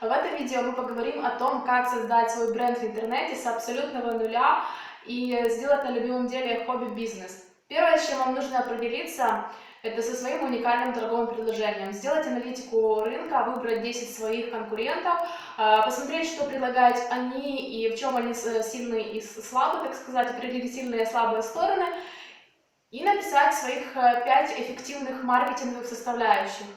В этом видео мы поговорим о том, как создать свой бренд в интернете с абсолютного нуля и сделать на любимом деле хобби-бизнес. Первое, с чем вам нужно определиться, это со своим уникальным торговым предложением. Сделать аналитику рынка, выбрать 10 своих конкурентов, посмотреть, что предлагают они и в чем они сильные и слабые, так сказать, определить сильные и слабые стороны, и написать своих 5 эффективных маркетинговых составляющих.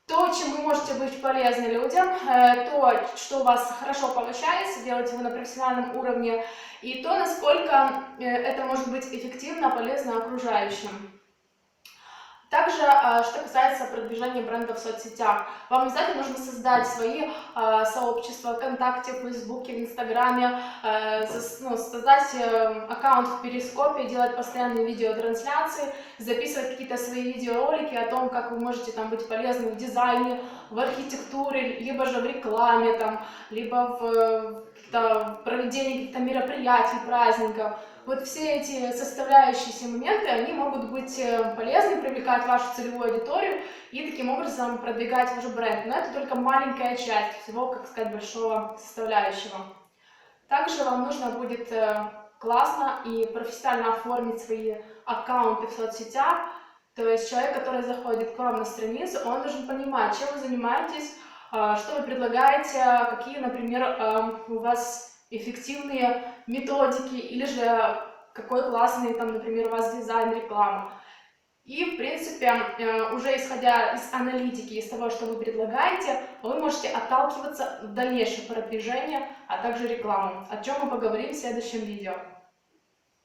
То, чем вы можете быть полезны людям, то, что у вас хорошо получается, делаете вы на профессиональном уровне, и то, насколько это может быть эффективно, полезно окружающим. Также, что касается продвижения бренда в соцсетях, вам обязательно нужно создать свои сообщества ВКонтакте, в Фейсбуке, в Инстаграме, создать аккаунт в Перископе, делать постоянные видеотрансляции, записывать какие-то свои видеоролики о том, как вы можете там быть полезны в дизайне, в архитектуре, либо же в рекламе, либо в проведении каких-то мероприятий, праздников. Вот все эти составляющиеся моменты, они могут быть полезны, привлекать вашу целевую аудиторию и таким образом продвигать ваш бренд. Но это только маленькая часть всего, как сказать, большого составляющего. Также вам нужно будет классно и профессионально оформить свои аккаунты в соцсетях. То есть человек, который заходит к вам на страницу, он должен понимать, чем вы занимаетесь, что вы предлагаете, какие, например, у вас эффективные методики, или же какой классный, например, у вас дизайн, реклама. И, в принципе, уже исходя из аналитики, из того, что вы предлагаете, вы можете отталкиваться в дальнейшем продвижении, а также рекламу, о чем мы поговорим в следующем видео.